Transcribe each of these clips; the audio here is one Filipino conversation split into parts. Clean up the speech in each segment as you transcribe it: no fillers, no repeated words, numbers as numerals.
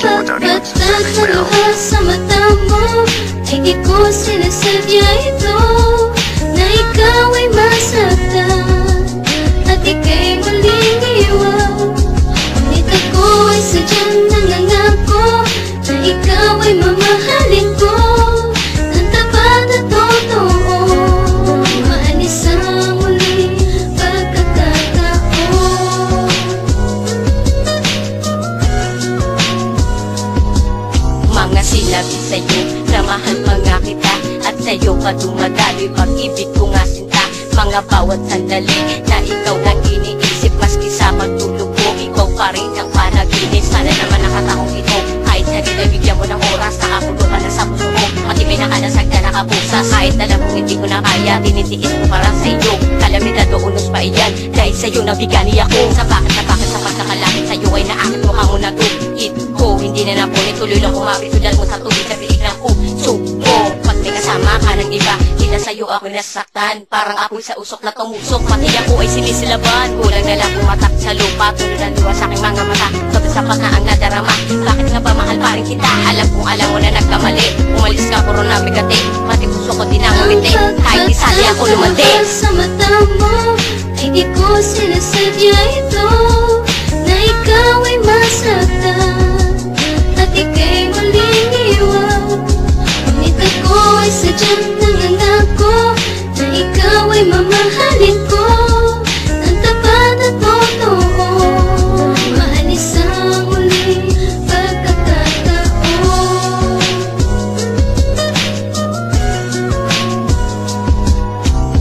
Ang pagpatag na luha sa mata mo ay di ko sinasadya ito, na ikaw ay masaktan at ika'y maling iwan. Ngunit ako ay sadyang nangangako na ikaw ay mamahalin ko ng tapat at totoo. Maalis ang muling pagkakataon. Mga sinabi sa'yo na mahal pa nga kita, at sa'yo pa dumadaloy pag-ibig ko nga sinta. Mga bawat sandali na ikaw lang iniisip, maski sa magtulog ko, ikaw pa rin ang panaginip. Sana naman nakatakong ito, kahit na ginabigyan mo ng oras, nakapulo ka na sa puso mo, pati may nakanasag na nakapusas. Kahit alam kong hindi ko na kaya, tinitiis ko para sa'yo. Kalamidad o unos pa iyan, dahil sa'yo nabigani ako. Sa bakit sa pagkakalapit sa'yo ay naakit mo ka muna to. Ko, hindi na napunit, tuloy lang kumapit, tulad mo sa tubig sa pilig ng puso ko. Pag may kasama ka ng iba, hindi sa'yo ako nasaktan, parang apoy sa usok na tumusok. Pati ako ay sinisilaban, kulang na lang pumatak sa lupa, tuloy ng luwa sa aking mga mata, sabi sa na ang nadarama. Bakit nga ba mahal pa rin kita? Alam kong alam mo na nagkamali, umalis ka puro na bigati, pati puso ko din ang umiti, kahit di sali ako lumandi. Ang sa mata mo ay di ko sinasadya ito, na ikaw ay masaktan at ika'y maling iwan. Ngunit ako ay sadyang nangangako na ikaw ay mamahalin ko ng tapat at totoo. Maalis ang muling pagkakataon.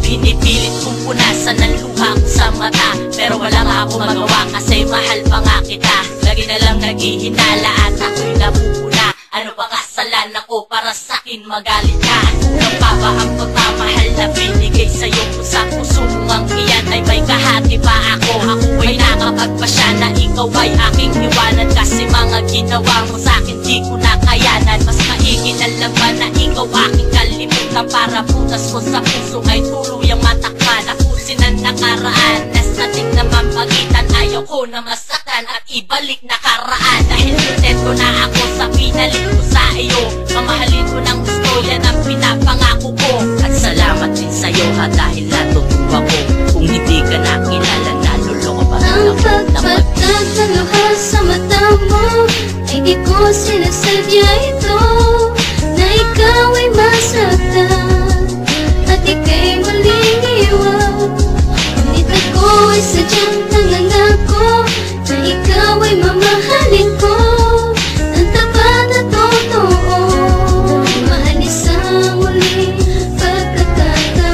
Pinipilit kong punasan ng luha ko sa mata, pero wala nga ako magawa kasi mahal pa nga kita. Lagi na lang naghihinala at ako'y nabubula. Ano ba kasalan ako para sa'kin magalit ka? Ano pa ba ang pagmamahal na binigay sa'yo? Kung sa puso mo ang iyan ay may kahati pa ako. Ako ay nakapagpasya na ikaw ay aking iwanan, kasi mga ginawa mo sa'kin di ko na kayanan. Mas maigi na laban na ikaw aking kalimutan, para putas ko sa puso ay tuluyang matakpan. Tapusin ang nakaraan, nasa ting naman pagitan. Ayaw ko na masaktan at ibalik nakaraan, dahil kontento na ako sa pinalit ko sa iyo. Mamahalin ko ng gusto, yan ang pinapangako ko. At salamat din sa'yo ha, dahil natutuwa ko. Kung hindi ka nakilala, naluloko pa rin Ang ako. pagpatag na luha sa mata mo ay di ko sinasadya ito, na ikaw ay masaktan at ika'y maling iwan. Ngunit ako ay sadyang nangangako na ikaw ay mamahalin ko ng tapat at totoo. Maalis ang muling pagkakataon.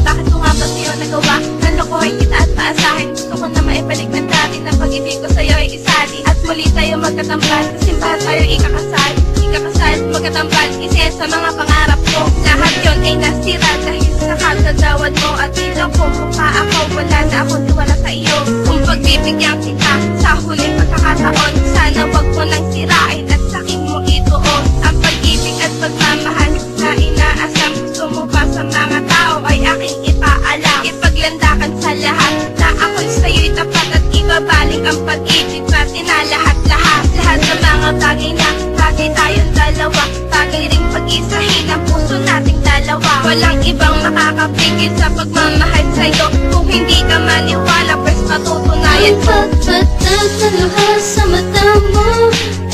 Bakit ko nga ba sa'yo nagawa? Nalokohin kita at maasahin. Gusto ko na maibalik ng dati na pag-ibig ko sa'yo ay isali, at muli tayo magkatambal, sa simbahan tayo ikakasal. Ikakasal, magkatambal, isa sa mga pangarap ko. Lahat yon ay nasira dahil sa kagagawad mo, at tila ko mukha ako, wala na akong tiwala sa iyo. Kung pagbibigyan kita sa huling pagkakataon, sana wag mo nang sirain at sakin mo ituon ang pag-ibig at pagmamahal na inaasam. Gusto mo pa sa mga tao ay aking ipaalam, ipaglandakan sa lahat na ako'y sa'yo'y tapat, at ibabalik ang pag-ibig natin na lahat-lahat. Lahat ng mga bagay na bagay tayong dalawa, bagay ring pag-isahin ang puso nating dalawa. Walang ibang makakapigil sa pagmamahal sa'yo. Kung hindi ka maniwala, pues matutunayan Ang ko. pagpatag na luha sa mata mo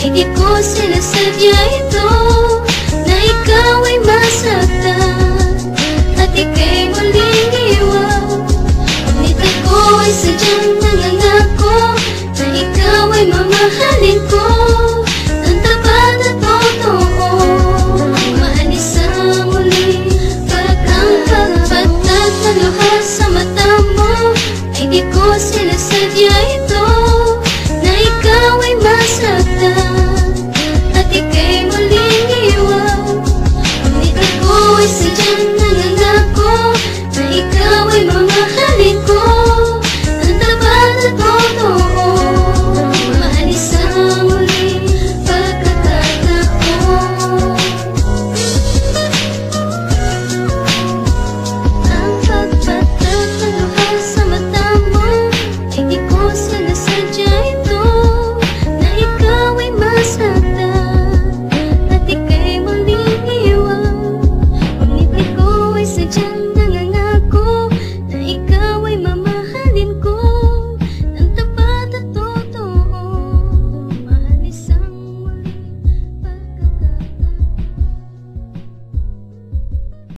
ay di ko sinasadya